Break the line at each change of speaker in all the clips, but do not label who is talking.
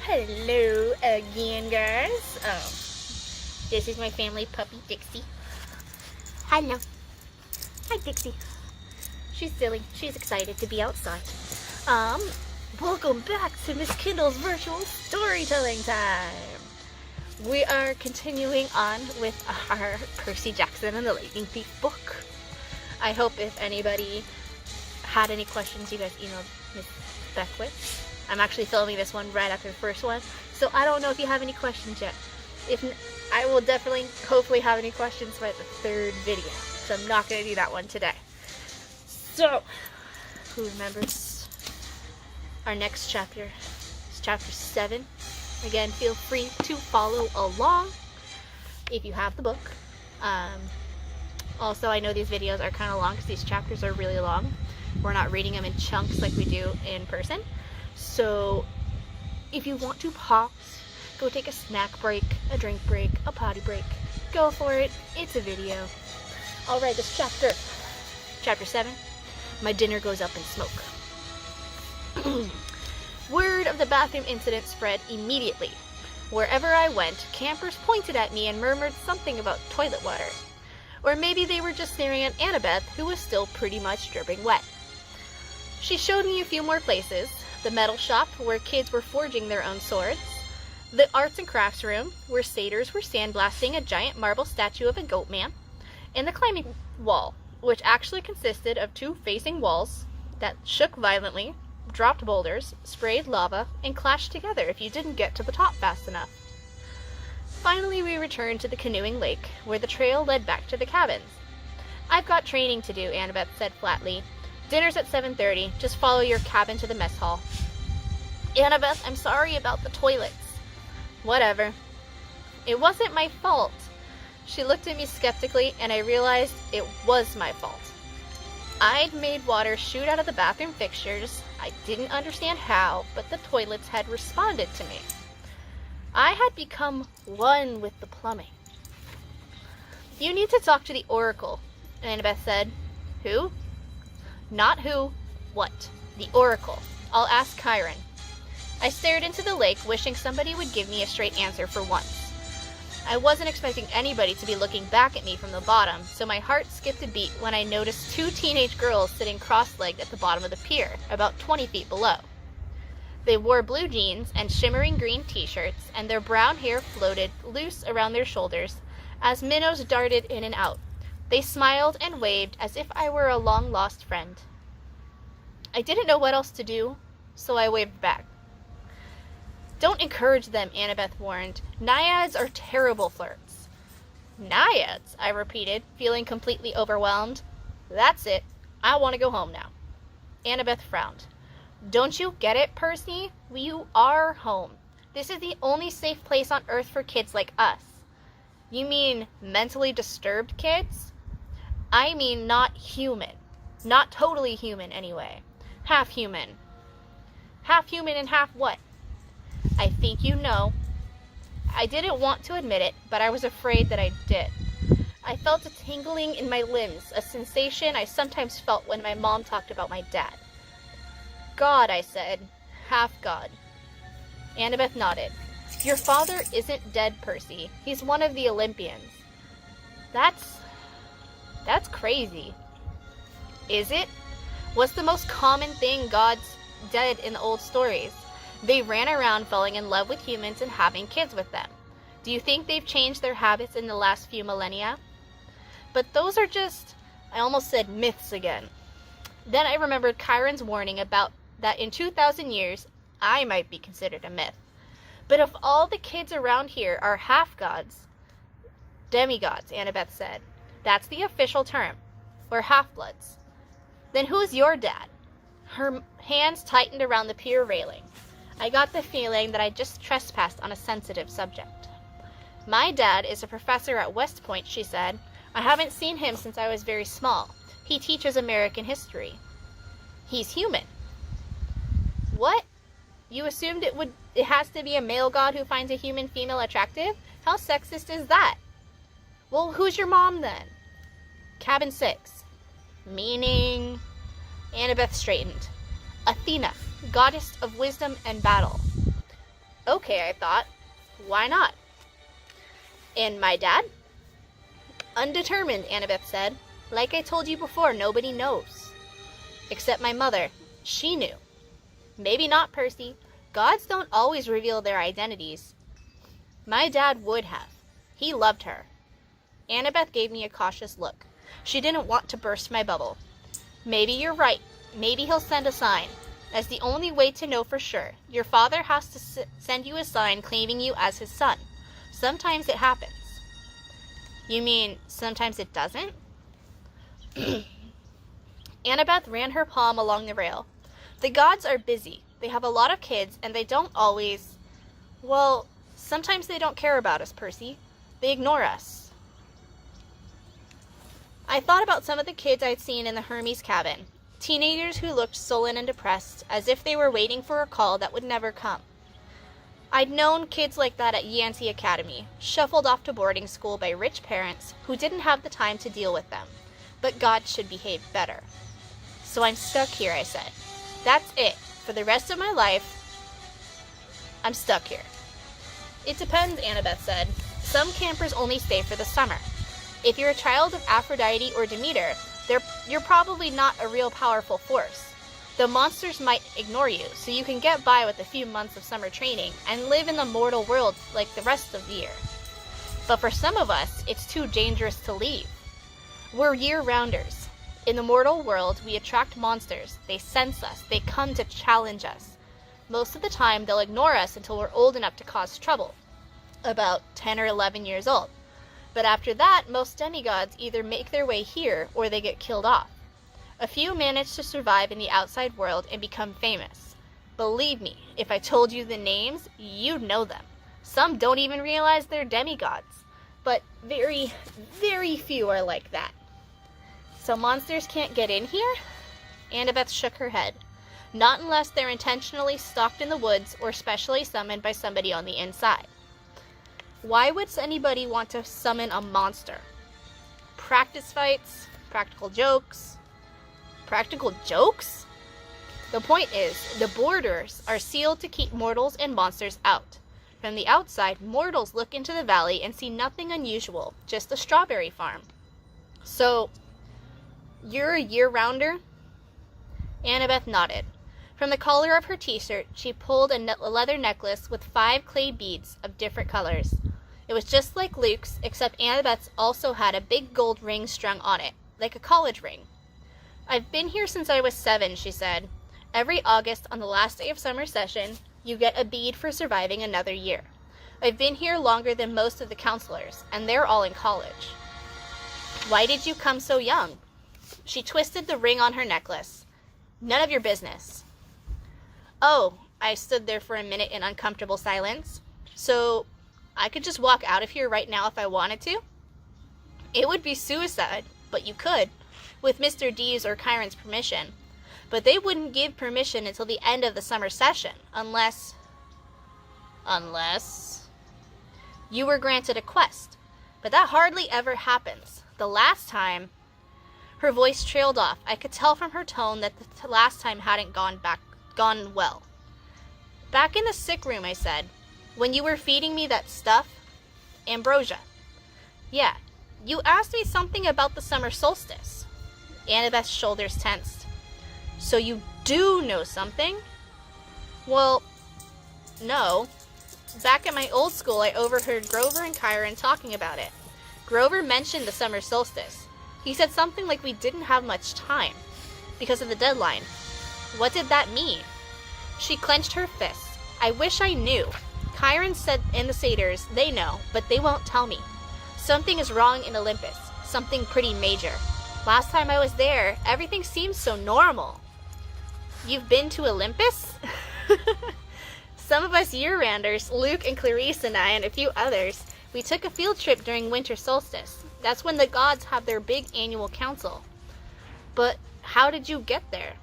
Hello again, guys. This is my family puppy, Dixie. Hello. Hi, Dixie. She's silly. She's excited to be outside. Welcome back to Miss Kindle's virtual storytelling time. We are continuing on with our Percy Jackson and the Lightning Thief book. I hope if anybody had any questions, you guys emailed Miss Beck with. I'm actually filming this one right after the first one, so I don't know if you have any questions yet. I will definitely, hopefully, have any questions by the third video, so I'm not going to do that one today. So, who remembers? Our next chapter is chapter 7. Again, feel free to follow along if you have the book. Also, I know these videos are kind of long because these chapters are really long. We're not reading them in chunks like we do in person. So, if you want to pause, go take a snack break, a drink break, a potty break, go for it. It's a video. Alright, this chapter 7, my dinner goes up in smoke. Word of the bathroom incident spread immediately. Wherever I went, campers pointed at me and murmured something about toilet water. Or maybe they were just staring at Annabeth, who was still pretty much dripping wet. She showed me a few more places. The metal shop, where kids were forging their own swords. The arts and crafts room, where satyrs were sandblasting a giant marble statue of a goat man. And the climbing wall, which actually consisted of two facing walls that shook violently, dropped boulders, sprayed lava, and clashed together if you didn't get to the top fast enough. Finally, we returned to the canoeing lake, where the trail led back to the cabins. "I've got training to do," Annabeth said flatly. "Dinner's at 7:30. Just follow your cabin to the mess hall." "Annabeth, I'm sorry about the toilets." "Whatever. It wasn't my fault." She looked at me skeptically, and I realized it was my fault. I'd made water shoot out of the bathroom fixtures. I didn't understand how, but the toilets had responded to me. I had become one with the plumbing. "You need to talk to the Oracle," Annabeth said. "Who?" "Not who, what. The Oracle. I'll ask Chiron." I stared into the lake, wishing somebody would give me a straight answer for once. I wasn't expecting anybody to be looking back at me from the bottom, so my heart skipped a beat when I noticed two teenage girls sitting cross-legged at the bottom of the pier, about 20 feet below. They wore blue jeans and shimmering green t-shirts, and their brown hair floated loose around their shoulders as minnows darted in and out. They smiled and waved as if I were a long-lost friend. I didn't know what else to do, so I waved back. "Don't encourage them," Annabeth warned. "Naiads are terrible flirts." "Naiads?" I repeated, feeling completely overwhelmed. "That's it. I want to go home now." Annabeth frowned. "Don't you get it, Percy? You are home. This is the only safe place on Earth for kids like us." "You mean mentally disturbed kids?" "I mean not human. Not totally human, anyway. Half human." "Half human and half what?" "I think you know." I didn't want to admit it, but I was afraid that I did. I felt a tingling in my limbs, a sensation I sometimes felt when my mom talked about my dad. "God," I said. "Half God." Annabeth nodded. "Your father isn't dead, Percy. He's one of the Olympians." That's crazy." "Is it? What's the most common thing gods did in the old stories? They ran around falling in love with humans and having kids with them. Do you think they've changed their habits in the last few millennia?" "But those are just," I almost said myths again. Then I remembered Chiron's warning about that in 2,000 years, I might be considered a myth. "But if all the kids around here are half-gods," "Demigods," Annabeth said. "That's the official term. We're half-bloods." "Then who's your dad?" Her hands tightened around the pier railing. I got the feeling that I just trespassed on a sensitive subject. "My dad is a professor at West Point," she said. "I haven't seen him since I was very small. He teaches American history." "He's human." "What? You assumed it has to be a male god who finds a human female attractive? How sexist is that?" "Well, who's your mom then?" "Cabin 6. "Meaning?" Annabeth straightened. "Athena, goddess of wisdom and battle." Okay, I thought. Why not? And my dad? Undetermined, Annabeth said. Like I told you before, nobody knows. Except my mother. She knew. Maybe not, Percy. Gods don't always reveal their identities. My dad would have. He loved her. Annabeth gave me a cautious look. She didn't want to burst my bubble. Maybe you're right. Maybe he'll send a sign. That's the only way to know for sure. Your father has to send you a sign claiming you as his son. Sometimes it happens. You mean sometimes it doesn't? Annabeth ran her palm along the rail. The gods are busy. They have a lot of kids, and they don't always... Well, sometimes they don't care about us, Percy. They ignore us. I thought about some of the kids I'd seen in the Hermes cabin. Teenagers who looked sullen and depressed, as if they were waiting for a call that would never come. I'd known kids like that at Yancey Academy, shuffled off to boarding school by rich parents who didn't have the time to deal with them. But God should behave better. So I'm stuck here, I said. That's it. For the rest of my life, I'm stuck here. It depends, Annabeth said. Some campers only stay for the summer. If you're a child of Aphrodite or Demeter, you're probably not a real powerful force. The monsters might ignore you, so you can get by with a few months of summer training and live in the mortal world like the rest of the year. But for some of us, it's too dangerous to leave. We're year-rounders. In the mortal world, we attract monsters. They sense us. They come to challenge us. Most of the time, they'll ignore us until we're old enough to cause trouble. About 10 or 11 years old. But after that, most demigods either make their way here or they get killed off. A few manage to survive in the outside world and become famous. Believe me, if I told you the names, you'd know them. Some don't even realize they're demigods. But very, very few are like that. So monsters can't get in here? Annabeth shook her head. Not unless they're intentionally stalked in the woods or specially summoned by somebody on the inside. Why would anybody want to summon a monster? Practice fights? Practical jokes? Practical jokes? The point is, the borders are sealed to keep mortals and monsters out. From the outside, mortals look into the valley and see nothing unusual, just a strawberry farm. So, you're a year-rounder? Annabeth nodded. From the collar of her t-shirt, she pulled a leather necklace with 5 clay beads of different colors. It was just like Luke's, except Annabeth's also had a big gold ring strung on it, like a college ring. I've been here since I was 7, she said. Every August, on the last day of summer session, you get a bead for surviving another year. I've been here longer than most of the counselors, and they're all in college. Why did you come so young? She twisted the ring on her necklace. None of your business. Oh, I stood there for a minute in uncomfortable silence. So, I could just walk out of here right now if I wanted to? It would be suicide, but you could, with Mr. D's or Chiron's permission. But they wouldn't give permission until the end of the summer session, unless you were granted a quest. But that hardly ever happens. The last time... Her voice trailed off. I could tell from her tone that the last time hadn't gone well. Back in the sick room, I said. When you were feeding me that stuff? Ambrosia. Yeah. You asked me something about the summer solstice. Annabeth's shoulders tensed. So you do know something? Well, no. Back at my old school, I overheard Grover and Chiron talking about it. Grover mentioned the summer solstice. He said something like we didn't have much time, because of the deadline. What did that mean? She clenched her fists. I wish I knew. Chiron said in the satyrs, they know, but they won't tell me. Something is wrong in Olympus. Something pretty major. Last time I was there, everything seemed so normal. You've been to Olympus? Some of us year-rounders, Luke and Clarice and I and a few others, we took a field trip during winter solstice. That's when the gods have their big annual council. But how did you get there?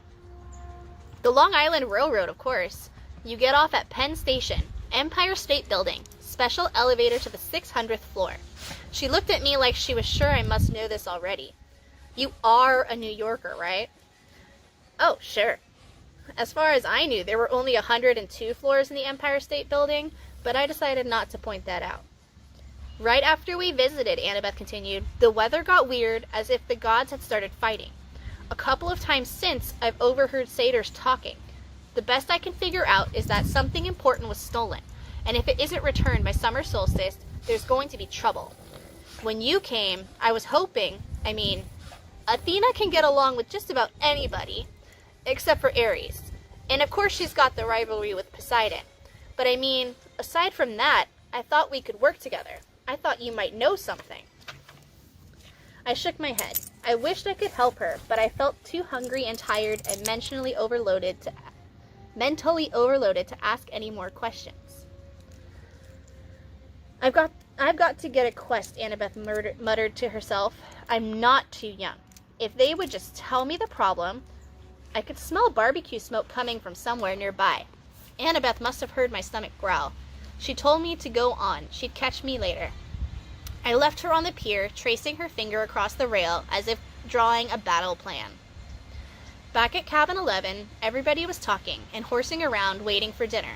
The Long Island Railroad, of course. You get off at Penn Station, Empire State Building, special elevator to the 600th floor. She looked at me like she was sure I must know this already. You are a New Yorker, right? Oh, sure. As far as I knew, there were only 102 floors in the Empire State Building, but I decided not to point that out. Right after we visited, Annabeth continued, the weather got weird, as if the gods had started fighting. A couple of times since, I've overheard satyrs talking. The best I can figure out is that something important was stolen, and if it isn't returned by summer solstice, there's going to be trouble. When you came, I was hoping, Athena can get along with just about anybody, except for Ares. And of course she's got the rivalry with Poseidon. But aside from that, I thought we could work together. I thought you might know something. I shook my head. I wished I could help her, but I felt too hungry and tired and mentally overloaded to ask any more questions. I've got to get a quest, Annabeth muttered to herself. I'm not too young. If they would just tell me the problem. I could smell barbecue smoke coming from somewhere nearby. Annabeth must have heard my stomach growl. She told me to go on. She'd catch me later. I left her on the pier, tracing her finger across the rail as if drawing a battle plan. Back at cabin 11, everybody was talking and horsing around waiting for dinner.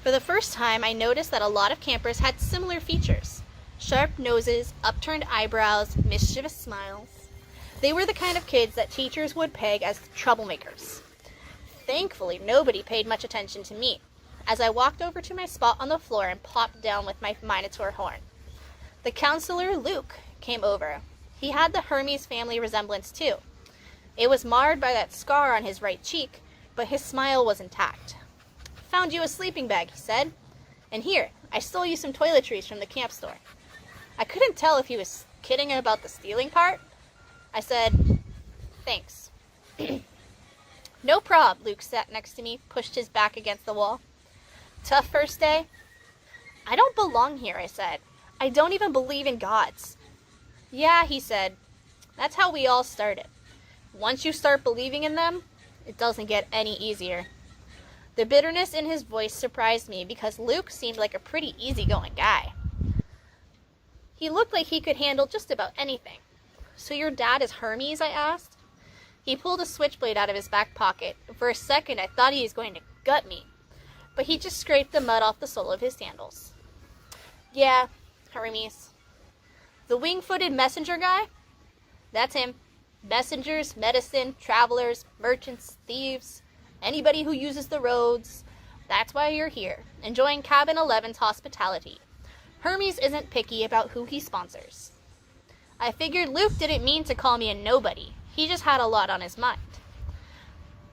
For the first time, I noticed that a lot of campers had similar features. Sharp noses, upturned eyebrows, mischievous smiles. They were the kind of kids that teachers would peg as troublemakers. Thankfully, nobody paid much attention to me, as I walked over to my spot on the floor and plopped down with my Minotaur horn. The counselor, Luke, came over. He had the Hermes family resemblance too. It was marred by that scar on his right cheek, but his smile was intact. Found you a sleeping bag, he said. And here, I stole you some toiletries from the camp store. I couldn't tell if he was kidding about the stealing part. I said, thanks. No prob, Luke sat next to me, pushed his back against the wall. Tough first day? I don't belong here, I said. I don't even believe in gods. Yeah, he said. That's how we all started. Once you start believing in them, it doesn't get any easier. The bitterness in his voice surprised me because Luke seemed like a pretty easygoing guy. He looked like he could handle just about anything. So your dad is Hermes, I asked. He pulled a switchblade out of his back pocket. For a second, I thought he was going to gut me, but he just scraped the mud off the sole of his sandals. Yeah, Hermes. The wing-footed messenger guy? That's him. Messengers, medicine, travelers, merchants, thieves, anybody who uses the roads. That's why you're here, enjoying Cabin 11's hospitality. Hermes isn't picky about who he sponsors. I figured Luke didn't mean to call me a nobody. He just had a lot on his mind.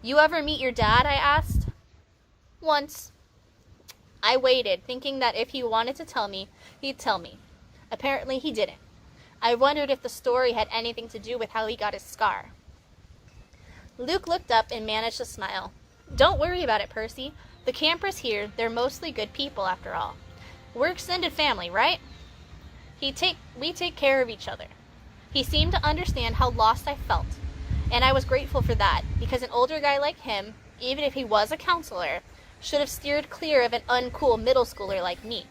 You ever meet your dad, I asked. Once. I waited, thinking that if he wanted to tell me, he'd tell me. Apparently he didn't. I wondered if the story had anything to do with how he got his scar. Luke looked up and managed to smile. Don't worry about it, Percy. The campers here, they're mostly good people after all. We're extended family, right? We take care of each other. He seemed to understand how lost I felt, and I was grateful for that, because an older guy like him, even if he was a counselor, should have steered clear of an uncool middle schooler like me.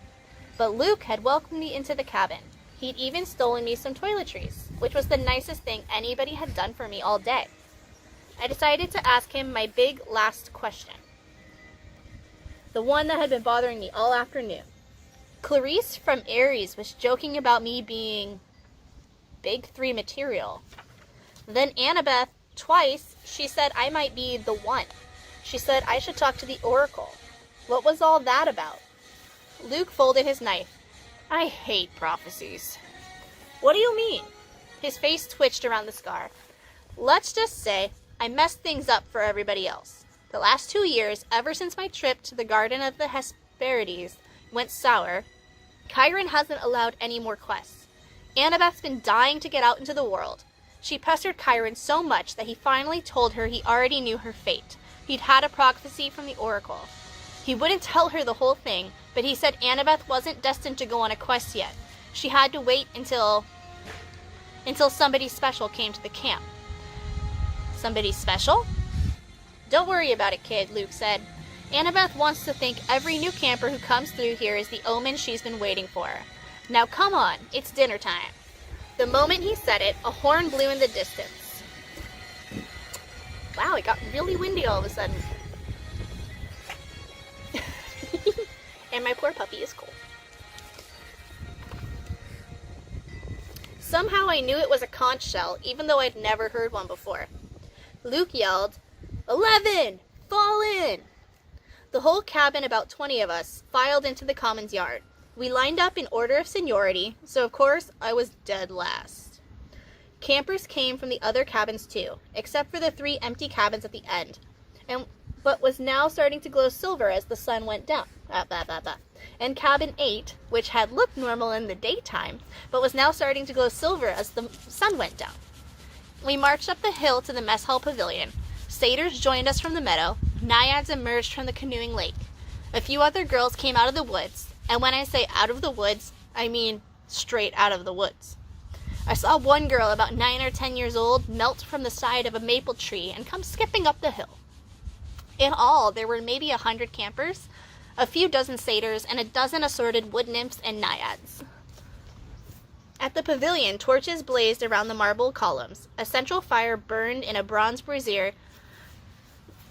But Luke had welcomed me into the cabin. He'd even stolen me some toiletries, which was the nicest thing anybody had done for me all day. I decided to ask him my big last question. The one that had been bothering me all afternoon. Clarice from Ares was joking about me being Big 3 material. Then Annabeth, twice, she said I might be the one. She said I should talk to the oracle. What was all that about? Luke folded his knife. I hate prophecies. What do you mean? His face twitched around the scar. Let's just say I messed things up for everybody else. The last 2 years, ever since my trip to the Garden of the Hesperides went sour, Chiron hasn't allowed any more quests. Annabeth's been dying to get out into the world. She pestered Chiron so much that he finally told her he already knew her fate. He'd had a prophecy from the oracle. He wouldn't tell her the whole thing, but he said Annabeth wasn't destined to go on a quest yet. She had to wait until somebody special came to the camp. Somebody special? Don't worry about it, kid, Luke said. Annabeth wants to think every new camper who comes through here is the omen she's been waiting for. Now come on, it's dinner time. The moment he said it, a horn blew in the distance. Wow, it got really windy all of a sudden. And my poor puppy is cold. Somehow I knew it was a conch shell, even though I'd never heard one before. Luke yelled, 11! Fall in! The whole cabin, about 20 of us, filed into the commons yard. We lined up in order of seniority, so of course I was dead last. Campers came from the other cabins too, except for the 3 empty cabins at the end, but was now starting to glow silver as the sun went down. And cabin 8, which had looked normal in the daytime, but was now starting to glow silver as the sun went down. We marched up the hill to the mess hall pavilion. Satyrs joined us from the meadow. Naiads emerged from the canoeing lake. A few other girls came out of the woods, and when I say out of the woods, I mean straight out of the woods. I saw one girl about 9 or 10 years old melt from the side of a maple tree and come skipping up the hill. In all, there were maybe 100 campers, a few dozen satyrs, and a dozen assorted wood nymphs and naiads. At the pavilion, torches blazed around the marble columns. A central fire burned in a bronze brazier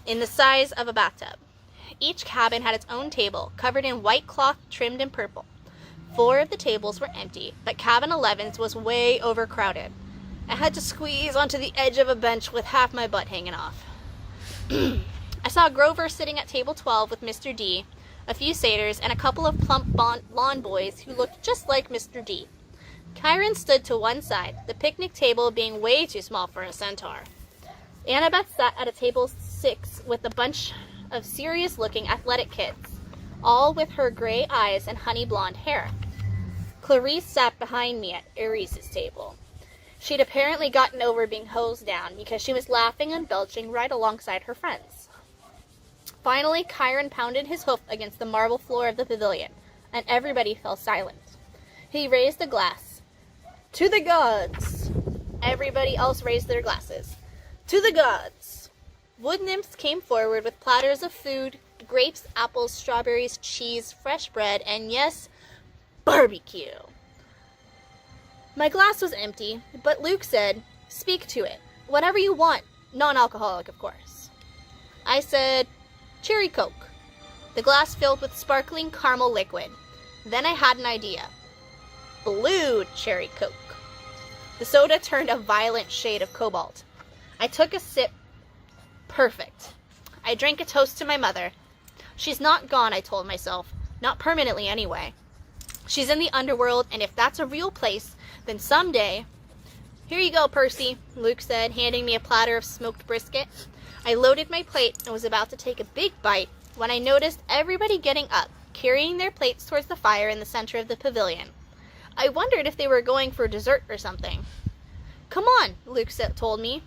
in the size of a bathtub. Each cabin had its own table, covered in white cloth trimmed in purple. 4 of the tables were empty, but cabin 11's was way overcrowded. I had to squeeze onto the edge of a bench with half my butt hanging off. I saw Grover sitting at table 12 with Mr. D, a few satyrs, and a couple of plump blonde boys who looked just like Mr. D. Chiron stood to one side, the picnic table being way too small for a centaur. Annabeth sat at a table 6 with a bunch of serious-looking athletic kids, all with her gray eyes and honey blonde hair. Clarice sat behind me at Eris's table. She'd apparently gotten over being hosed down because she was laughing and belching right alongside her friends. Finally, Chiron pounded his hoof against the marble floor of the pavilion, and everybody fell silent. He raised a glass. To the gods! Everybody else raised their glasses. To the gods! Wood nymphs came forward with platters of food, grapes, apples, strawberries, cheese, fresh bread, and yes, barbecue. My glass was empty, but Luke said, "Speak to it. Whatever you want. Non-alcoholic, of course." I said, "Cherry Coke." The glass filled with sparkling caramel liquid. Then I had an idea. Blue cherry Coke. The soda turned a violent shade of cobalt. I took a sip. Perfect. I drank a toast to my mother. She's not gone, I told myself. Not permanently, anyway. She's in the underworld, and if that's a real place, then someday... Here you go, Percy, Luke said, handing me a platter of smoked brisket. I loaded my plate and was about to take a big bite when I noticed everybody getting up, carrying their plates towards the fire in the center of the pavilion. I wondered if they were going for dessert or something. "Come on," Luke told me.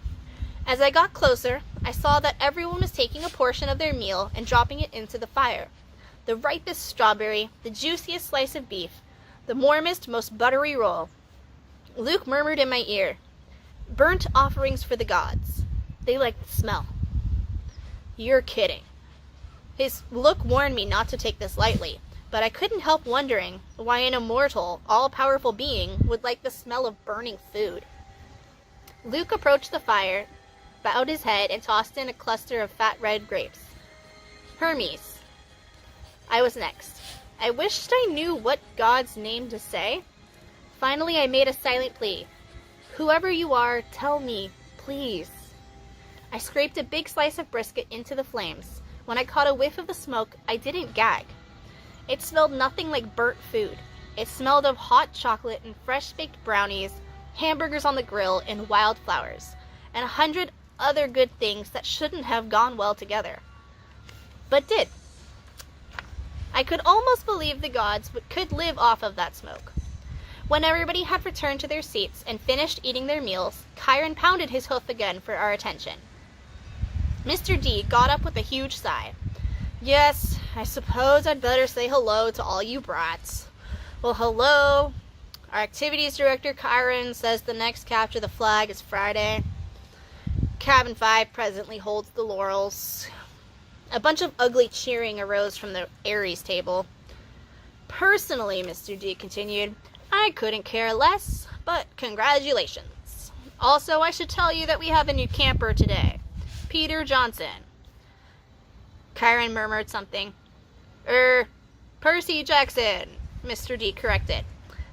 As I got closer, I saw that everyone was taking a portion of their meal and dropping it into the fire. The ripest strawberry, the juiciest slice of beef, the warmest, most buttery roll. Luke murmured in my ear, "Burnt offerings for the gods. They like the smell." You're kidding. His look warned me not to take this lightly, but I couldn't help wondering why an immortal, all-powerful being would like the smell of burning food. Luke approached the fire, bowed his head, and tossed in a cluster of fat red grapes. Hermes. I was next. I wished I knew what god's name to say. Finally, I made a silent plea. "Whoever you are, tell me, please." I scraped a big slice of brisket into the flames. When I caught a whiff of the smoke, I didn't gag. It smelled nothing like burnt food. It smelled of hot chocolate and fresh-baked brownies, hamburgers on the grill, and wildflowers, and 100 other good things that shouldn't have gone well together, but did. I could almost believe the gods could live off of that smoke. When everybody had returned to their seats and finished eating their meals, Chiron pounded his hoof again for our attention. Mr. D got up with a huge sigh. "Yes, I suppose I'd better say hello to all you brats." "Well, hello. Our activities director, Chiron, says the next capture the flag is Friday. Cabin 5 presently holds the laurels." A bunch of ugly cheering arose from the Ares table. "Personally," Mr. D continued, "I couldn't care less, but congratulations. Also, I should tell you that we have a new camper today, Peter Johnson." Chiron murmured something. Percy Jackson, Mr. D corrected.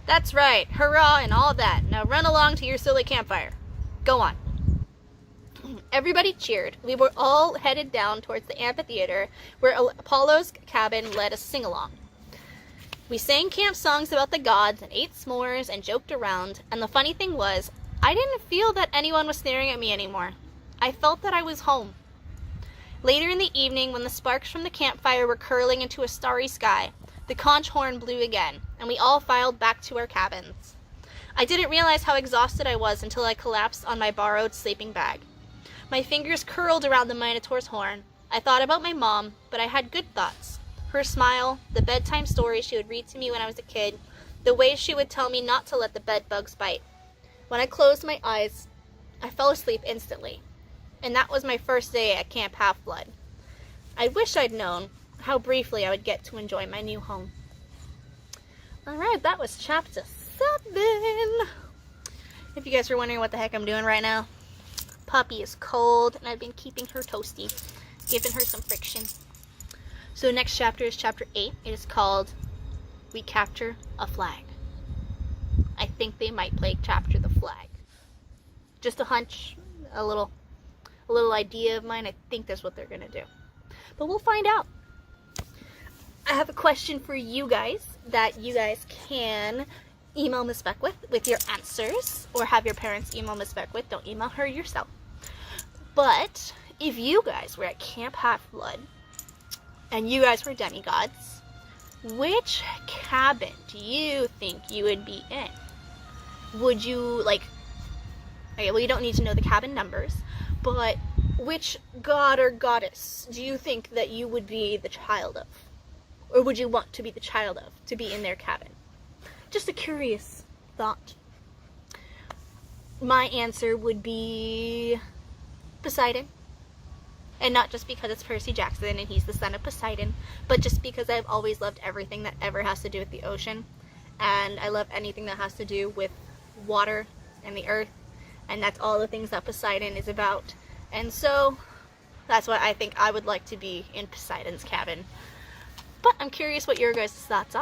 That's right, hurrah and all that. Now run along to your silly campfire. Go on. Everybody cheered. We were all headed down towards the amphitheater where Apollo's cabin led a sing-along. We sang camp songs about the gods and ate s'mores and joked around, and the funny thing was, I didn't feel that anyone was staring at me anymore. I felt that I was home. Later in the evening, when the sparks from the campfire were curling into a starry sky, the conch horn blew again, and we all filed back to our cabins. I didn't realize how exhausted I was until I collapsed on my borrowed sleeping bag. My fingers curled around the Minotaur's horn. I thought about my mom, but I had good thoughts. Her smile, the bedtime stories she would read to me when I was a kid, the way she would tell me not to let the bed bugs bite. When I closed my eyes, I fell asleep instantly. And that was my first day at Camp Half-Blood. I wish I'd known how briefly I would get to enjoy my new home. Alright, that was chapter 7. If you guys were wondering what the heck I'm doing right now, Puppy is cold and I've been keeping her toasty, giving her some friction. So the next chapter is chapter 8. It is called We Capture a Flag. I think they might play Capture the Flag. Just a hunch, a little idea of mine. I think that's what they're going to do. But we'll find out. I have a question for you guys that you guys can email Miss Beck with your answers, or have your parents email Miss Beck with. Don't email her yourself. But if you guys were at Camp Half-Blood and you guys were demigods, which cabin do you think you would be in? Would you, okay, well, you don't need to know the cabin numbers, but which god or goddess do you think that you would be the child of? Or would you want to be the child of, to be in their cabin? Just a curious thought. My answer would be Poseidon. And not just because it's Percy Jackson and he's the son of Poseidon, but just because I've always loved everything that ever has to do with the ocean. And I love anything that has to do with water and the earth. And that's all the things that Poseidon is about. And so, that's why I think I would like to be in Poseidon's cabin. But I'm curious what your guys' thoughts are.